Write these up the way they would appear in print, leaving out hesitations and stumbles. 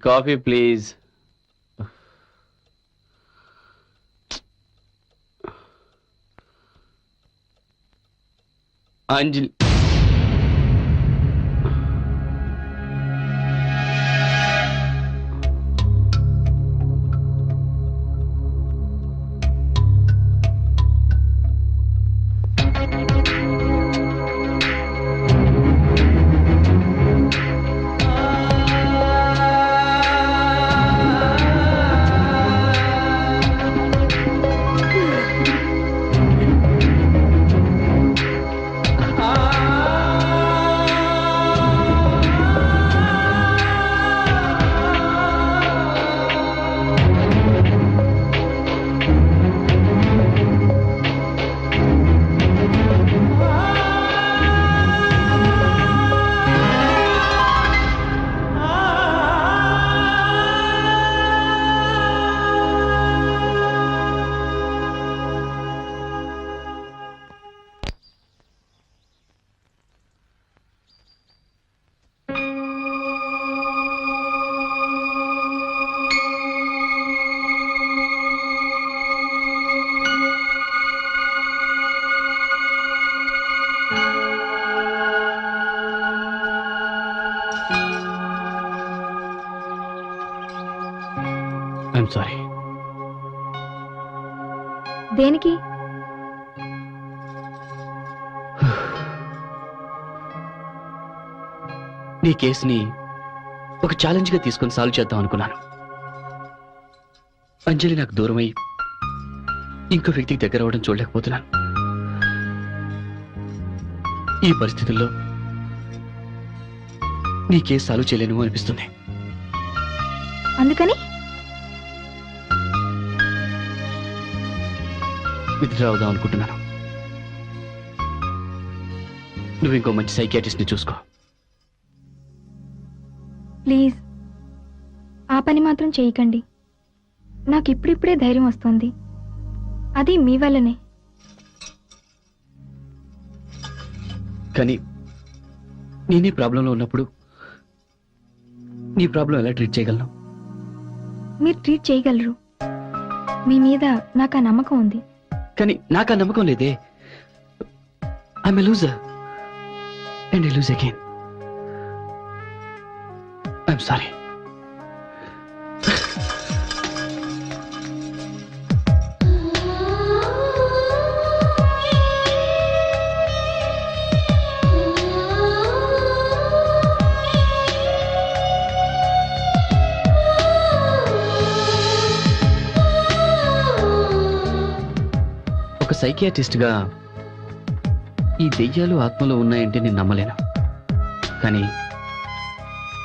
Coffee please. Anjali, I'm sorry. దేనికి? నీ కేసుని ఒక ఛాలెంజ్గా తీసుకొని సాల్వ్ చేద్దాం అనుకున్నాను. అంజలి నాకు దూరమై ఇంకో వ్యక్తికి దగ్గర అవ్వడం చూడలేకపోతున్నాను. ఈ పరిస్థితుల్లో నీ కేసు సాల్వ్ చేయలేను అనిపిస్తుంది. అందుకని విత్డ్రా అవుదాం అనుకుంటున్నాను. నువ్వు ఇంకో మంచి సైకియాట్రిస్ట్ ని చూసుకో. ప్లీజ్ ఆ పని మాత్రం చేయకండి. నాకు ఇప్పుడిప్పుడే ధైర్యం వస్తుంది. అది మీ వల్లనే. కానీ నేనే ప్రాబ్లంలో ఉన్నప్పుడు నీ ప్రాబ్లం ఎలా ట్రీట్ చేయగలను? మీరు ట్రీట్ చేయగలరు. మీ మీద నాకు ఆ నమ్మకం ఉంది. కానీ నాకు ఆ నమ్మకం లేదే. I'm a loser and I lose again. I'm sorry. ఒక సైకియాట్రిస్ట్గా ఈ దెయ్యాలు ఆత్మలో ఉన్నాయంటే నేను నమ్మలేను. కానీ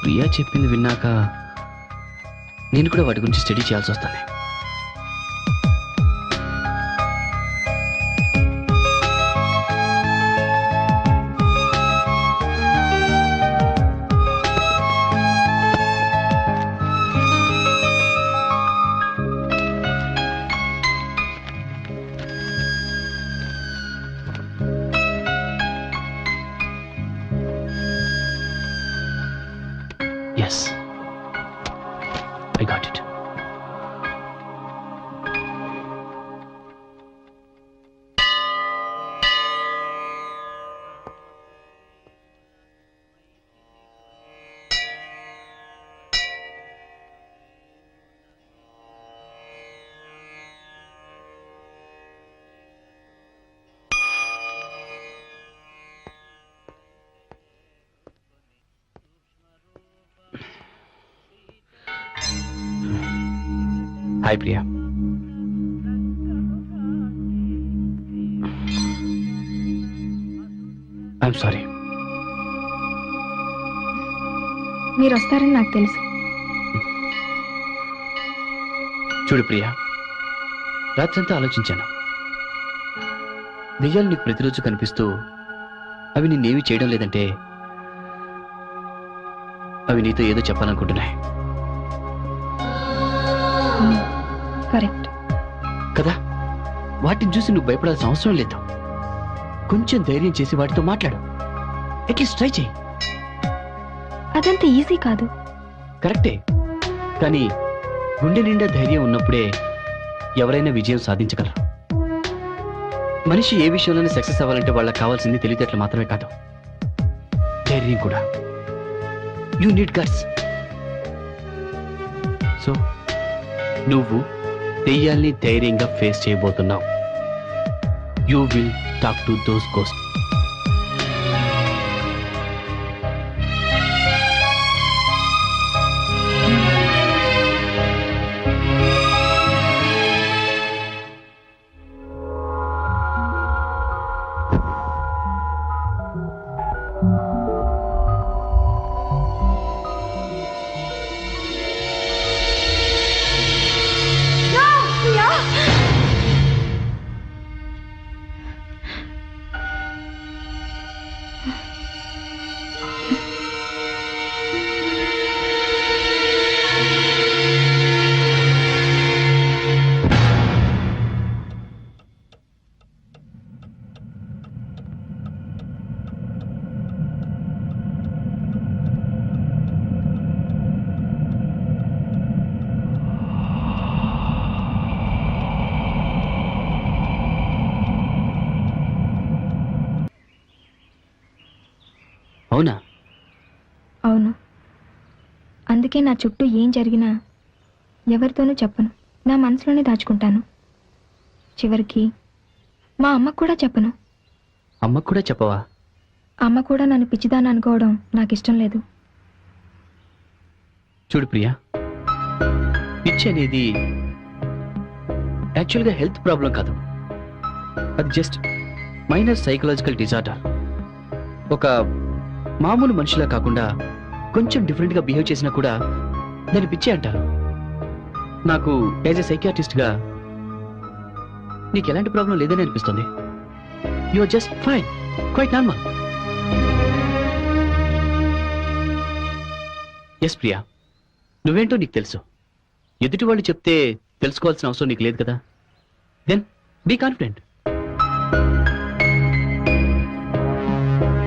ప్రియా చెప్పింది విన్నాక నేను కూడా వాటి గురించి స్టడీ చేయాల్సి వస్తుంది. Yes, I got it. Hi, Priya. I'm sorry. మీరు వస్తారని నాకు తెలుసు. చూడు ప్రియా, రాత్రంతా ఆలోచించాను. దెయ్యాలు నీకు ప్రతిరోజు కనిపిస్తూ అవి నిన్నేమీ చేయడం లేదంటే అవి నీతో ఏదో చెప్పాలనుకుంటున్నాయి. కరెక్ట్ కదా? వాటిని చూసి నువ్వు భయపడాల్సిన అవసరం లేదు. కొంచెం ధైర్యం చేసి వాటితో మాట్లాడు. అట్లీస్ట్ ట్రై చేయి. అదంత ఈజీ కాదు. కరెక్టే, కానీ గుండె నిండా ధైర్యం ఉన్నప్పుడే ఎవరైనా విజయం సాధించగలరు. మనిషి ఏ విషయంలోనే సక్సెస్ అవ్వాలంటే వాళ్ళకి కావాల్సింది తెలివితేటలు మాత్రమే కాదు, ధైర్యం కూడా. You need guts. సో నువ్వు దెయ్యాల్ని ధైర్యంగా ఫేస్ చేయబోతున్నావు. You will talk to those ghost. అవునా? అవును. అందుకే నా చుట్టూ ఏం జరిగినా ఎవరితోనూ చెప్పను, నా మనసులోనే దాచుకుంటాను. చివరికి మా అమ్మకు కూడా చెప్పను. అమ్మకు కూడా చెప్పవా? అమ్మ కూడా నన్ను పిచ్చిదాన్ని అనుకోవడం నాకు ఇష్టం లేదు. చూడు ప్రియా, పిచ్చి అనేది యాక్చువల్గా హెల్త్ ప్రాబ్లం కాదు. అది జస్ట్ మైనర్ సైకలాజికల్ డిజార్డర్. ఒక మామూలు మనిషిలా కాకుండా కొంచెం డిఫరెంట్గా బిహేవ్ చేసినా కూడా దాన్ని పిచ్చి అంటారు. నాకు యాజ్ ఎ సైకియాట్రిస్ట్గా నీకు ఎలాంటి ప్రాబ్లం లేదని అనిపిస్తుంది. You are just fine, quite normal. Yes Priya, నువ్వేంటో నీకు తెలుసు. ఎదుటి వాళ్ళు చెప్తే తెలుసుకోవాల్సిన అవసరం నీకు లేదు కదా. Then be confident.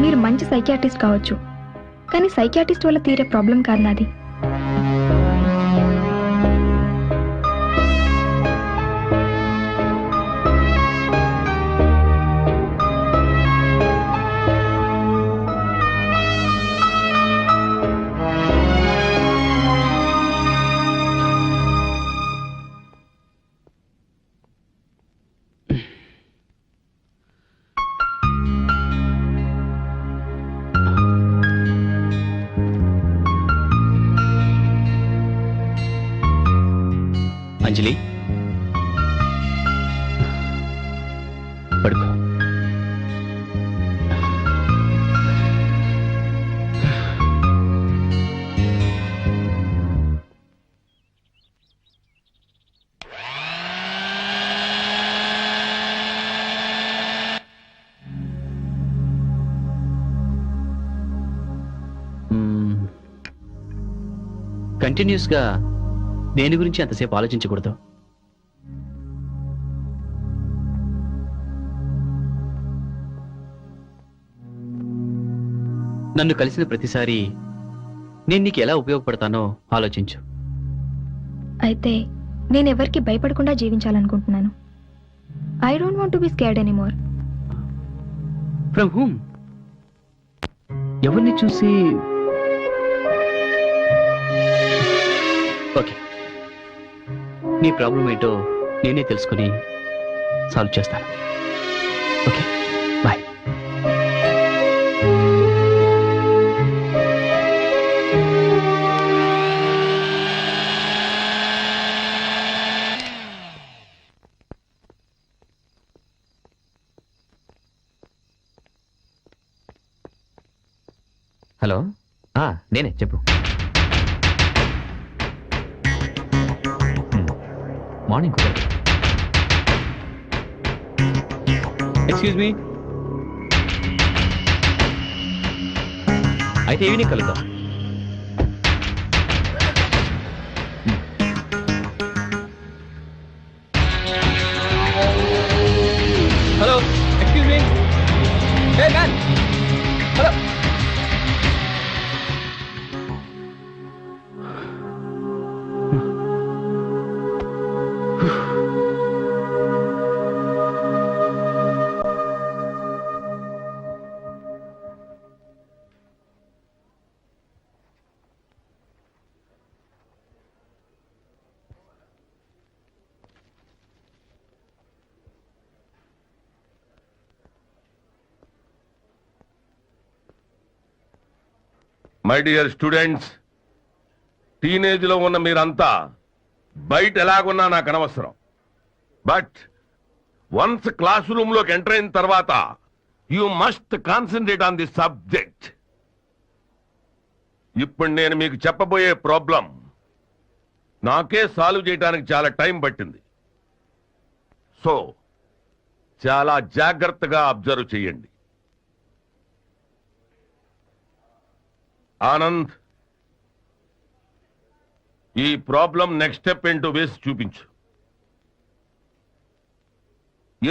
మీరు మంచి సైకియాట్రిస్ట్ కావచ్చు, కానీ సైకియాట్రిస్ట్ వల్ల తీరే ప్రాబ్లం కాదు నాది. అంజలి, పడుకో. కంటిన్యూస్గా దేని గురించి అంతసేపు ఆలోచించకూడదు. నన్ను కలిసిన ప్రతిసారి నేను నీకు ఎలా ఉపయోగపడతానో ఆలోచించు. అయితే నేను ఎవరికి భయపడకుండా జీవించాలనుకుంటున్నాను. I don't want to be scared anymore. From whom? ఎవరిని చూసి? ఓకే, నీ ప్రాబ్లం ఏంటో నేనే తెలుసుకుని సాల్వ్ చేస్తాను. Okay, bye. హలో, నేనే, చెప్పు. మార్నింగ్. Excuse me. అయితే ఈవినింగ్ కలుద్దాం. Hello excuse me. Hey man, hello. My dear students, టీనేజ్లో ఉన్న మీరంతా బయట ఎలాగున్నా నాకు అనవసరం. బట్ వన్స్ క్లాస్ రూమ్లోకి ఎంటర్ అయిన తర్వాత you must concentrate on the subject. ఇప్పుడు నేను మీకు చెప్పబోయే ప్రాబ్లం నాకే సాల్వ్ చేయడానికి చాలా టైం పట్టింది. సో చాలా జాగ్రత్తగా అబ్జర్వ్ చేయండి. ఆనంద్, ఈ ప్రాబ్లం నెక్స్ట్ స్టెప్ ఏంటో వేసి చూపించు.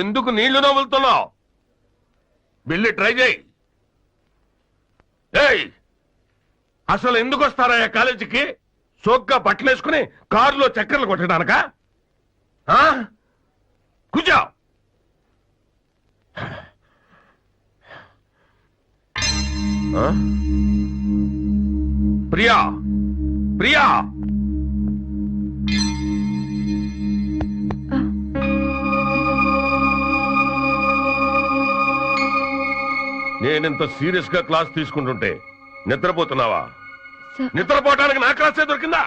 ఎందుకు నీళ్లు నవ్వులుతున్నావు? వెళ్ళి ట్రై చేయి. ఏయ్, అసలు ఎందుకు వస్తారా కాలేజీకి? సోగ్గా బట్టలేసుకుని కారులో చక్కర్లు కొట్టడానికా? కూర్చో. ప్రియా, ప్రియా, నేనింత సీరియస్ గా క్లాస్ తీసుకుంటుంటే నిద్రపోతున్నావా? సార్, నిద్రపోవడానికి నా క్లాసే దొరికిందా?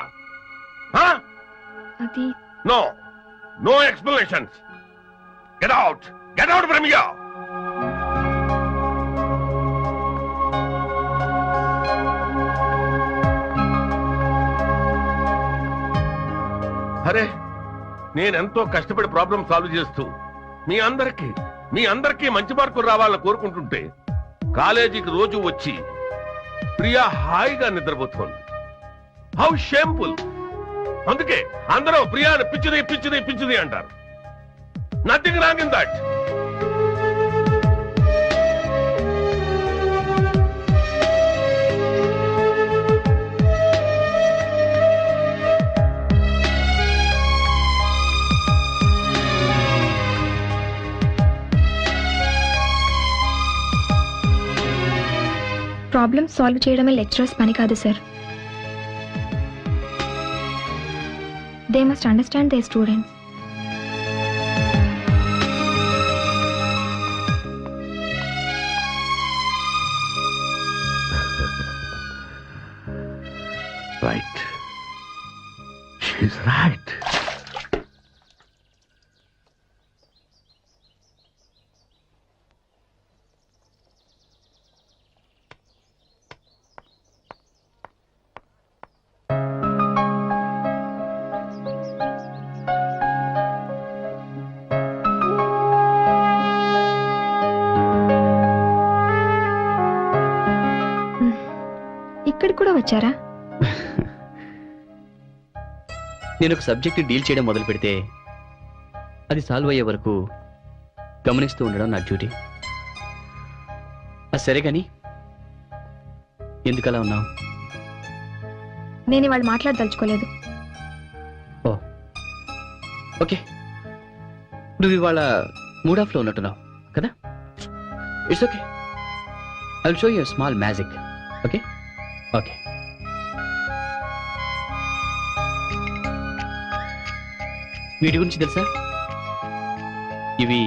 అది no, no explanations. Get out, get out from here. అరే, నేనెంతో కష్టపడి ప్రాబ్లం సాల్వ్ చేస్తూ మీ అందరికీ మంచి మార్కులు రావాలని కోరుకుంటుంటే కాలేజీకి రోజు వచ్చి ప్రియా హాయిగా నిద్రపోతోంది. How shameful. అందుకే అందరూ ప్రియాని పిచ్చిది పిచ్చిది పిచ్చిది అంటారు. Nothing wrong in that. Problem solve చేయడమే లెక్చరర్స్ పని కాదు sir. They must understand they students. Right, she's right. ఇక్కడికి కూడా వచ్చారా? నేను ఒక సబ్జెక్ట్ డీల్ చేయడం మొదలు పెడితే అది సాల్వ్ అయ్యే వరకు గమనిస్తూ ఉండడం నా డ్యూటీ. సరే కానీ ఎందుకలా ఉన్నావు? నేను ఇవాళ మాట్లాడదలుచుకోలేదు. ఓ ఓకే, నువ్వు ఇవాళ మూడ్ ఆఫ్లో ఉన్నట్టున్నావు కదా? It's okay, I will show you small magic. Okay okay. వీటి గురించి తెలుసా? ఇవి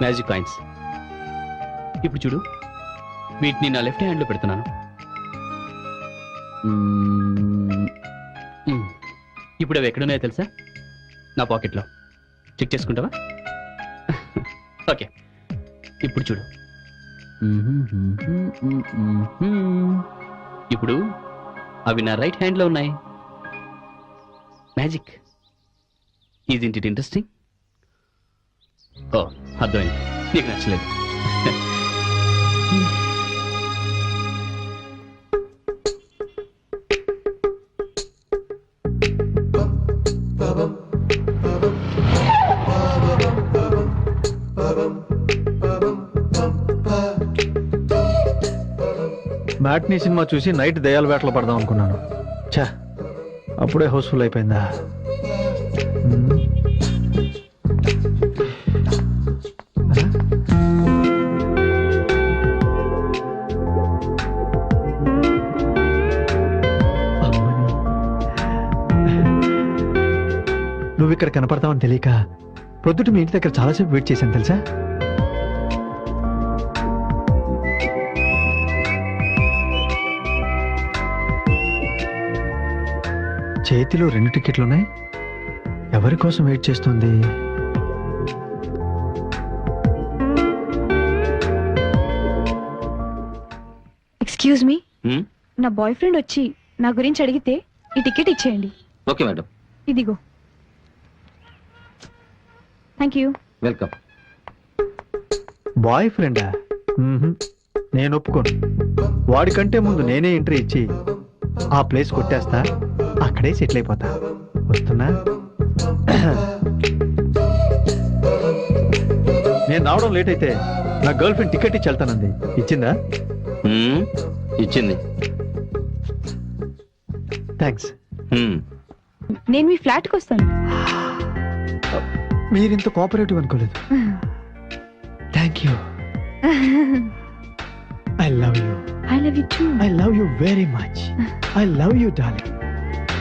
మ్యాజిక్ కాయిన్స్. ఇప్పుడు చూడు, వీటిని నా లెఫ్ట్ హ్యాండ్లో పెడుతున్నాను. ఇప్పుడు అవి ఎక్కడున్నాయో తెలుసా? నా పాకెట్లో. చెక్ చేసుకుంటావా? ఓకే, ఇప్పుడు చూడు. ఇప్పుడు అవి నా రైట్ హ్యాండ్లో ఉన్నాయి. మ్యాజిక్. Is it interesting? ఓ, అర్థమైంది, నీకు నచ్చలేదు. మ్యాట్నీ సినిమా చూసి నైట్ దయాల వేటలో పడదాం అనుకున్నాను. ఛా, అప్పుడే హౌస్ఫుల్ అయిపోయిందా? నువ్వు ఇక్కడ కనపడతావని తెలియక పొద్దుట మీ ఇంటి దగ్గర చాలాసేపు వెయిట్ చేశాను తెలుసా. చేతిలో 2 టికెట్లున్నాయి. ఎవరి కోసం వెయిట్ చేస్తుంది? ఎక్స్క్యూజ్ మీ, నా బాయ్ ఫ్రెండ్ వచ్చి నా గురించి అడిగితే ఈ టికెట్ ఇచ్చేయండి. ఓకే మేడం, ఇదిగో. Thank you. వెల్కమ్. బాయ్ ఫ్రెండా? నేను ఒప్పుకోను. వాడికంటే ముందు నేనే ఎంట్రీ ఇచ్చి ఆ ప్లేస్ కొట్టేస్తా, అక్కడే సెటిల్ అయిపోతా. వస్తున్నా. నేను రావడం లేట్ అయితే నా గర్ల్ ఫ్రెండ్ టికెట్ ఇచ్చి వెళ్తానంది. ఇచ్చిందా? ఇచ్చింది. థ్యాంక్స్. నేను మీ ఫ్లాట్కి వస్తాను. మీరింత కోఆపరేటివ్ అనుకోలేదు. Thank you. I love you. I love you two. I love you very much. I love you, darling.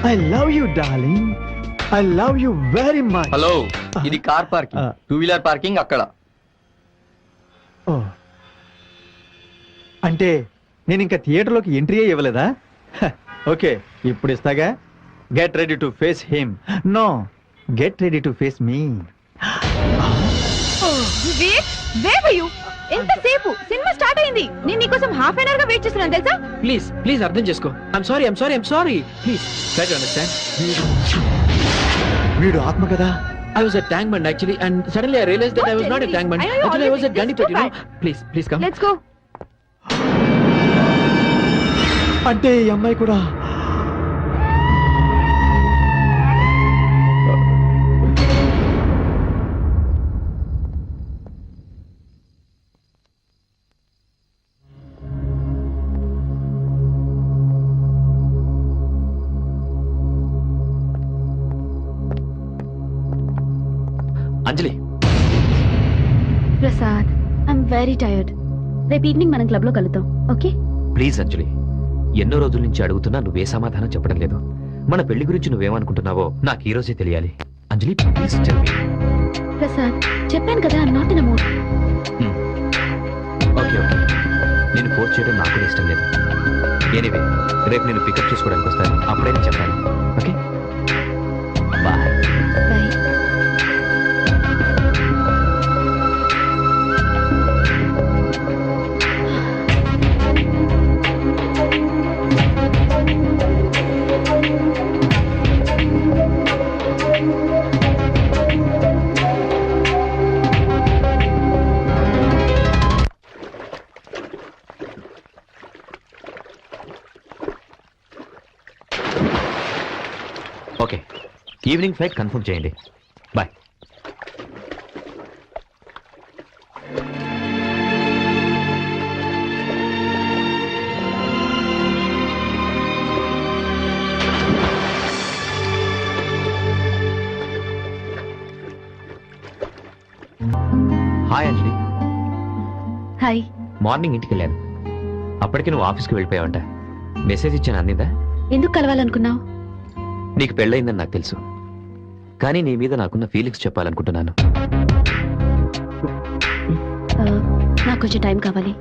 I love you, darling. I love you very much. Hello, ఇది car parking, 2-వీలర్ parking అక్కడ. Oh. అంటే నేను ఇంకా థియేటర్లోకి entry ఇవ్వలేదా? Okay, ఇప్పుడు ఇస్తాగా. Get ready to face him. No, get ready to face me. ఎంతసేపు? సినిమా స్టార్ట్ అయింది. నేను నీకోసం హాఫ్ అన్ అవర్ గా వెయిట్ చేస్తున్నాను తెలుసా. ప్లీజ్ ప్లీజ్ అర్థం చేసుకో. I'm sorry. Please try to understand. వీడు ఆత్మ కదా. I was a tank man actually, and suddenly I realized that I was not a tank man. I know you Actually, I was a always Gandhi, this is too Please come. Let's go. అంటే ఈ అమ్మాయి కూడా. అంజలి, Prasad, I'm very tired. రేపు evening మనం club లో కలుద్దాం, okay? Please అంజలి, ఎన్నో రోజుల నుంచి అడుగుతున్నా నువ్వే సమాధానం చెప్పడం లేదు. మన పెళ్లి గురించి నువ్వేమనుకుంటున్నావో నాకు ఈ రోజే తెలియాలి. అంజలి, ప్లీజ్ టెల్ మీ. ప్రసాద్, చెప్పాను కదా, I'm not in a mood. Okay, నేను ఫోర్స్ చేయడం నాకు కూడా ఇష్టం లేదు. ఎనీవే, రేపు నేను పికప్ చేసుకోవడానికి వస్తాను, అప్పుడే నేను చెప్పాను. Okay, bye. Bye. Okay, evening flight confirm చేయండి. Bye. Hi Anjali. Hi. Morning ఇంటికి వెళ్ళాను, అప్పటికి నువ్వు ఆఫీస్కి వెళ్ళిపోయావంట. మెసేజ్ ఇచ్చాను, అందిందా? ఎందుకు కలవాలనుకున్నావు? నీకు పెళ్ళయిందని నాకు తెలుసు, కానీ నీ మీద నాకున్న ఫీలింగ్స్ చెప్పాలనుకుంటున్నాను. నాకు కొంచెం టైం కావాలి.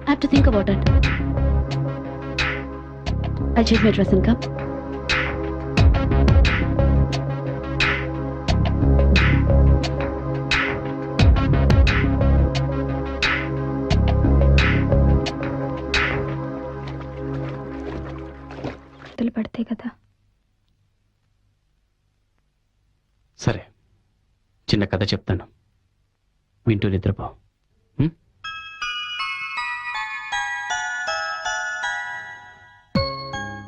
I have to think about it. I check my dress and come. పడితే కదా. సరే, చిన్న కథ చెప్తాను, వింటూ నిద్రపో.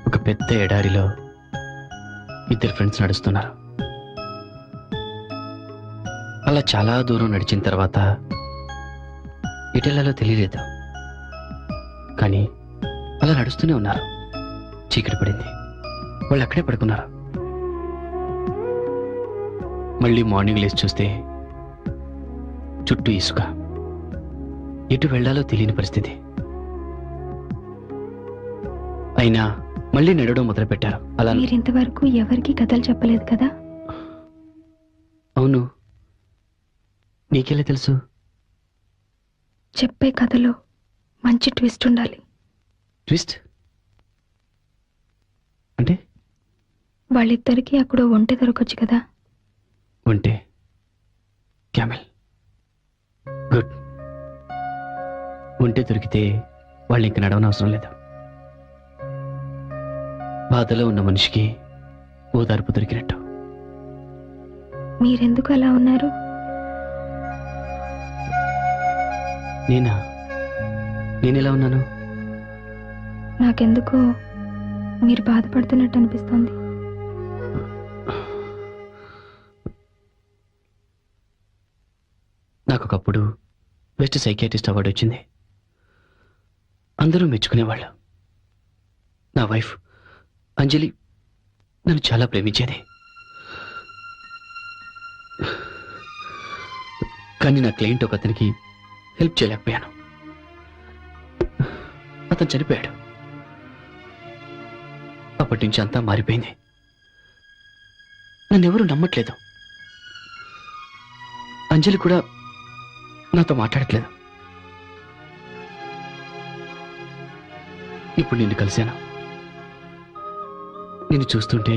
ఒక పెద్ద ఎడారిలో ఇద్దరు ఫ్రెండ్స్ నడుస్తున్నారు. అలా చాలా దూరం నడిచిన తర్వాత ఎటెళ్లాలో తెలియలేదు, కానీ అలా నడుస్తూనే ఉన్నారు. చీకటి పడింది. వాళ్ళు అక్కడే పడుకున్నారు. మళ్ళీ మార్నింగ్ లేచి చూస్తే చుట్టూ ఇసుక. ఎటు వెళ్లాలో తెలియని పరిస్థితి. అయినా మళ్ళీ నడవడం మొదలుపెట్టారు. అలా మీరింతవరకు ఎవరికి కథలు చెప్పలేదు కదా? అవును, నీకెలా తెలుసు? చెప్పే కథలో మంచి ట్విస్ట్ ఉండాలి. ట్విస్ట్ అంటే? వాళ్ళిద్దరికీ అక్కడ ఒంటె దొరకొచ్చు కదా. ఉంటే క్యామెల్. గుడ్. ఉంటే దొరికితే వాళ్ళు ఇంక నడవనవసరం లేదు. బాధలో ఉన్న మనిషికి ఓదార్పు దొరికినట్టు. మీరెందుకు అలా ఉన్నారు? నేనెలా ఉన్నాను? నాకెందుకో మీరు బాధపడుతున్నట్టు అనిపిస్తుంది. నాకు ఒకప్పుడు బెస్ట్ సైకియాట్రిస్ట్ అవార్డు వచ్చింది. అందరూ మెచ్చుకునేవాళ్ళు. నా వైఫ్ అంజలి నన్ను చాలా ప్రేమించేది. కానీ నా క్లయింట్ ఒక అతనికి హెల్ప్ చేయలేకపోయాను. అతను చనిపోయాడు. అప్పటి నుంచి అంతా మారిపోయింది. నన్నెవరూ నమ్మట్లేదు. అంజలి కూడా నాతో మాట్లాడట్లేదు. ఇప్పుడు నిన్ను కలిశాను. నిన్ను చూస్తుంటే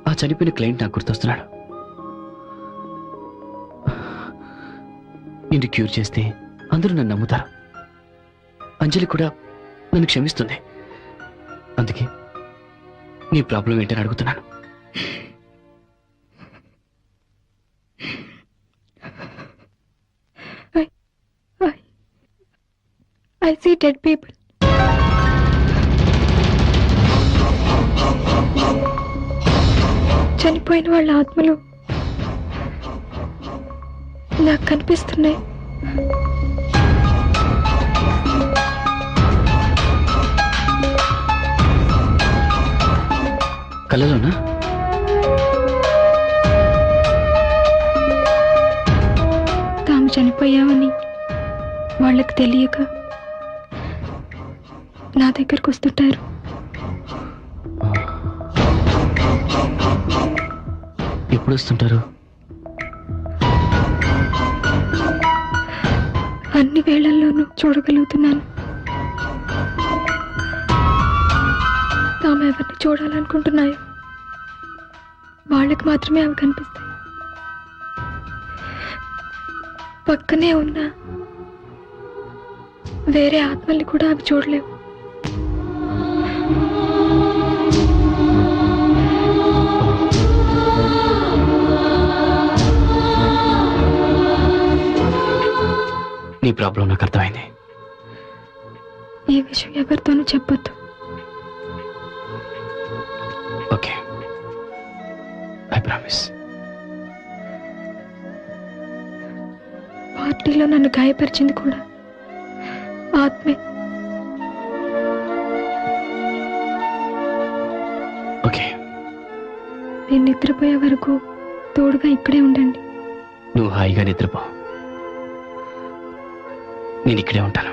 ఆ చనిపోయిన క్లయింట్ నాకు గుర్తొస్తున్నాడు. నిన్ను క్యూర్ చేస్తే అందరూ నన్ను నమ్ముతారు. అంజలి కూడా నన్ను క్షమిస్తుంది. అందుకే నీ ప్రాబ్లం ఏంటని అడుగుతున్నాను. I see dead people. చనిపోయిన వాళ్ళ ఆత్మలు నాకు కనిపిస్తున్నాయి. కళ్ళలోనా? తాము చనిపోయామని వాళ్ళకి తెలియక నా దగ్గరకు వస్తుంటారు. ఎప్పుడు వస్తుంటారు? అన్ని వేళల్లోనూ చూడగలుగుతున్నాను. తాము ఎవరిని చూడాలనుకుంటున్నాయో వాళ్ళకి మాత్రమే అవి కనిపిస్తాయి. పక్కనే ఉన్న వేరే ఆత్మల్ని కూడా అవి చూడలేవు. నీ ప్రాబ్లం నాకు అర్థమైంది. ఈ విషయం ఎవరితోనూ చెప్పొద్దు. Okay, I promise. పార్టీలో నన్ను గాయపరిచింది కూడా ఆత్మే. ఓకే, నేను నిద్రపోయే వరకు తోడుగా ఇక్కడే ఉండండి. నువ్వు హాయిగా నిద్రపో. నేను ఇక్కడే ఉంటాను.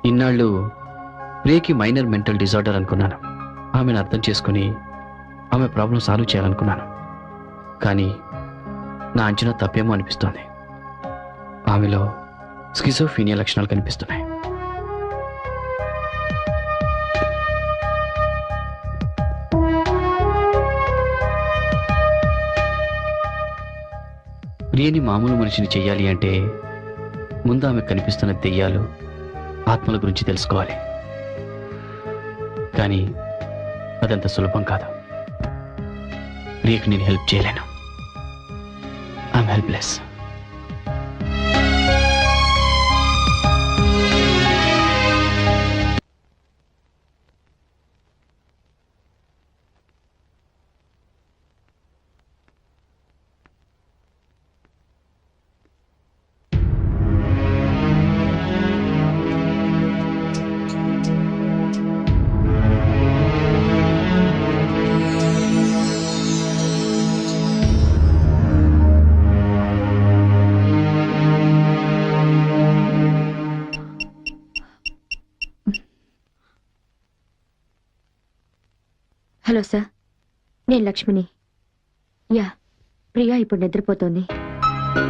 ఇన్నాళ్ళు ప్రియకి మైనర్ మెంటల్ డిజార్డర్ అనుకున్నాను. ఆమెను అర్థం చేసుకుని ఆమె ప్రాబ్లం సాల్వ్ చేయాలనుకున్నాను. కానీ నా అంచనా తప్పేమో అనిపిస్తోంది. ఆమెలో స్కిజోఫీనియా లక్షణాలు కనిపిస్తున్నాయి. ప్రియని మామూలు మనిషిని చెయ్యాలి అంటే ముందు ఆమె కనిపిస్తున్న దెయ్యాలు, ఆత్మల గురించి తెలుసుకోవాలి. కానీ అదంత సులభం కాదు. ప్రియకి నేను హెల్ప్ చేయలేను. I'm helpless. హలో సార్, నేను లక్ష్మిని. యా, ప్రియా ఇప్పుడు నిద్రపోతోంది.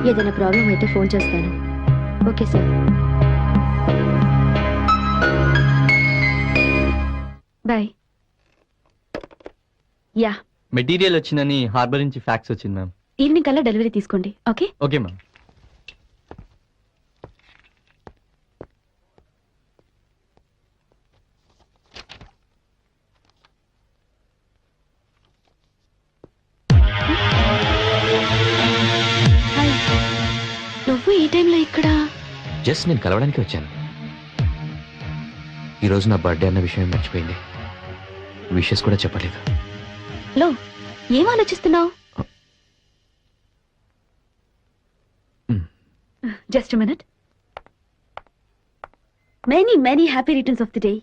ఏదైనా ప్రాబ్లం అయితే ఫోన్ చేస్తాను. Okay sir, bye. Yeah, material వచ్చిందని హార్బర్ నుంచి ఫ్యాక్స్ వచ్చింది మ్యామ్. ఈవినింగ్ కల్లా డెలివరీ తీసుకోండి. ఓకే. Okay ma'am. హాయ్, నువ్వు ఈ టైంలో ఇక్కడ? జస్ట్ నేను కలవడానికి వచ్చాను. ఈరోజు నా బర్త్డే అన్న విషయం మర్చిపోయింది. విషెస్ కూడా చెప్పలేదు. లో, ఏం ఆలోచిస్తున్నావు? Just minute. Many many happy returns of the day.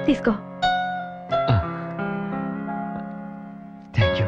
తీసుకో. Thank you.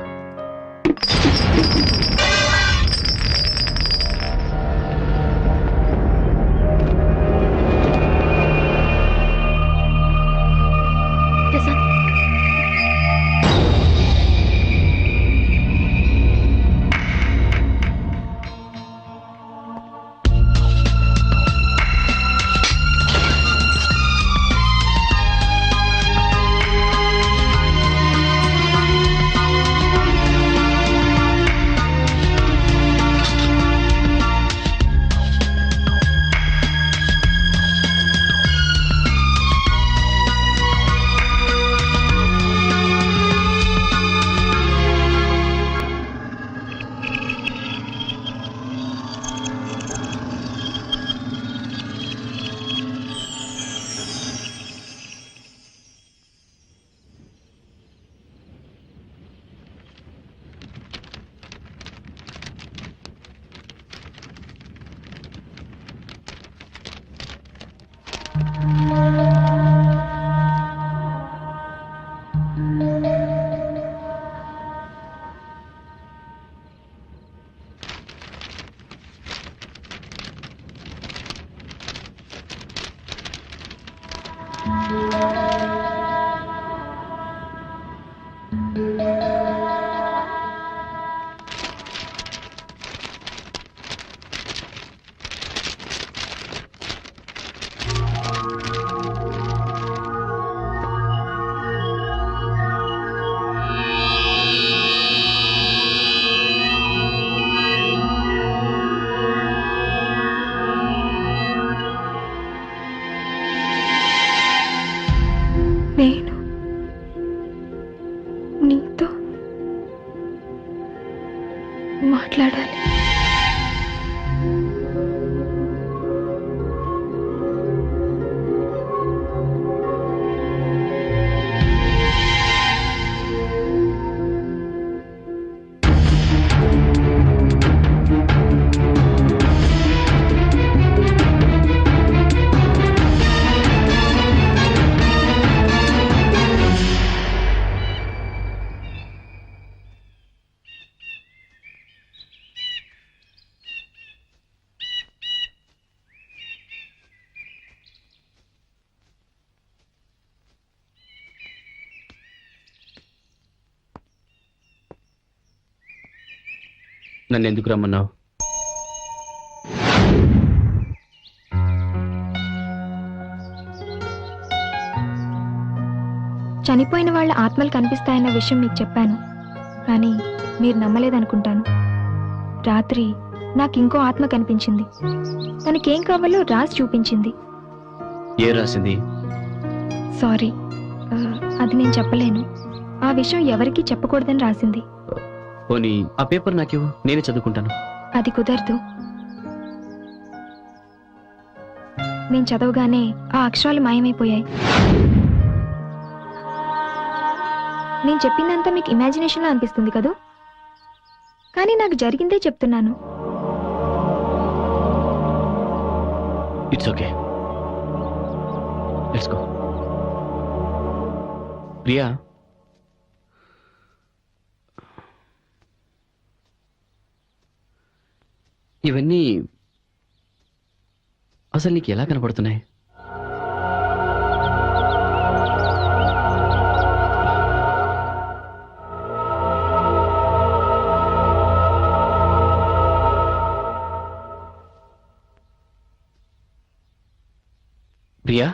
నేను నీతో మాట్లాడాలి. నన్ను ఎందుకు రమ్మన్నావు? చనిపోయిన వాళ్ళ ఆత్మలు కనిపిస్తాయన్న విషయం మీకు చెప్పాను, కానీ మీరు నమ్మలేదనుకుంటాను. రాత్రి నాకు ఇంకో ఆత్మ కనిపించింది. తనకేం కావాలో రాసి చూపించింది. ఏ రాసింది? సారీ, అది నేను చెప్పలేను. ఆ విషయం ఎవరికీ చెప్పకూడదని రాసింది. పోనీ ఆ పేపర్ నాకు నేనే చదువుకుంటాను. అది కుదరదు. నేను చదవగానే ఆ అక్షరాలు మాయమైపోయాయి. నేను చెప్పిందంతా మీకు ఇమాజినేషన్లో అనిపిస్తుంది కదూ, కానీ నాకు జరిగిందే చెప్తున్నాను. It's okay, let's go. Priya, ఇవన్నీ అసలు నీకు ఎలా కనపడుతున్నాయి? ప్రియా,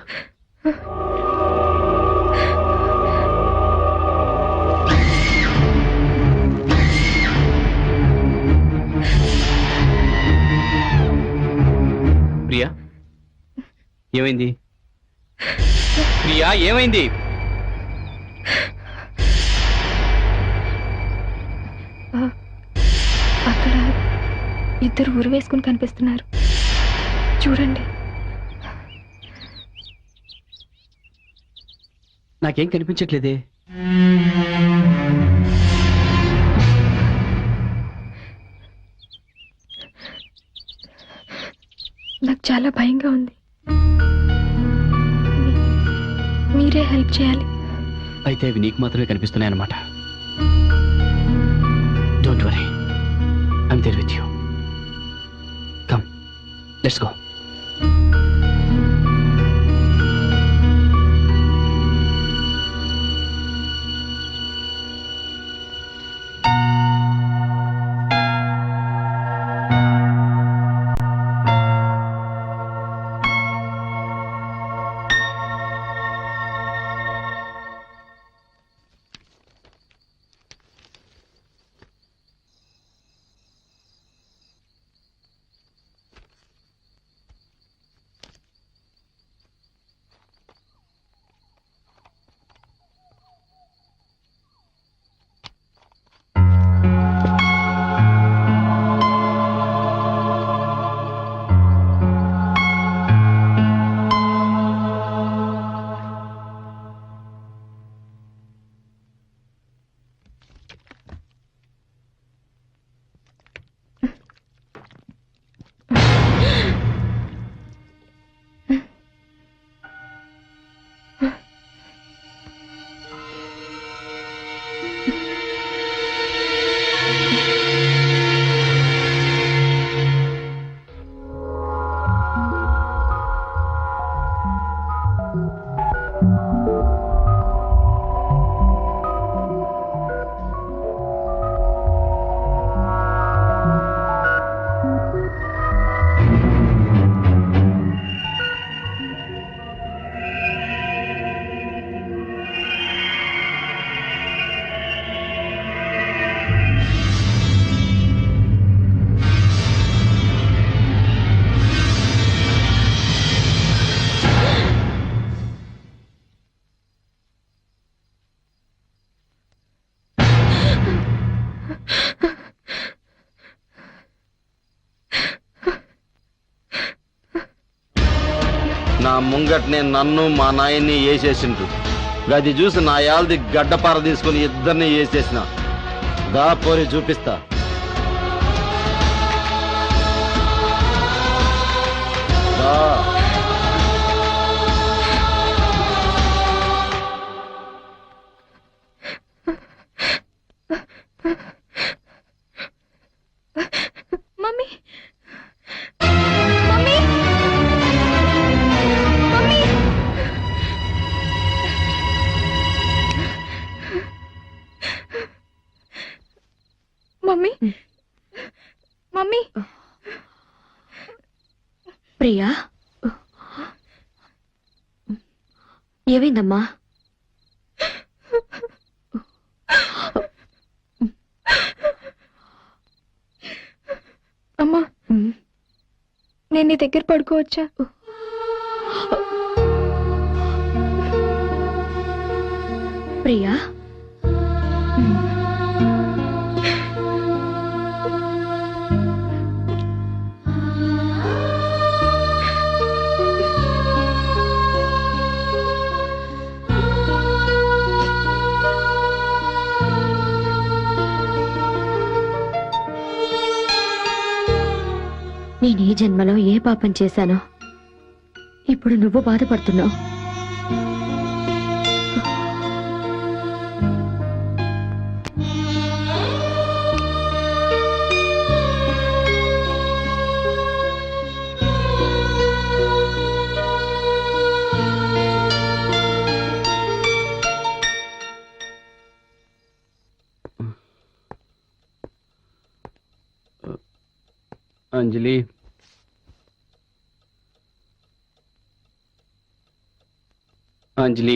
ప్రియా ఏమైంది? ప్రియా ఏమైంది? అక్కడ ఇద్దరు ఊరు వేసుకుని కనిపిస్తున్నారు, చూడండి. నాకేం కనిపించట్లేదే. నాకు చాలా భయంగా ఉంది. మీరే హెల్ప్ చేయాలి. అయితే అవి నీకు మాత్రమే కనిపిస్తున్నాయి అన్నమాట. Don't worry, I'm there with you. Come, let's go. నా ముంగట్నే నన్ను మా నాయన్ని వేసేసిండ్రు. గది చూసి నా యాల్ది గడ్డపార తీసుకుని ఇద్దరిని వేసేసిన. దా పోరి చూపిస్తా. దా. Mummy, mummy, mummy. Mummy, mummy. Priya, ఏమైందమ్మా? అమ్మా, నేను నీ దగ్గర పడుకోవచ్చా? ప్రియా నేను ఈ జన్మలో ఏ పాపం చేశానో ఇప్పుడు నువ్వు బాధపడుతున్నావు. అంజలి, అంజలి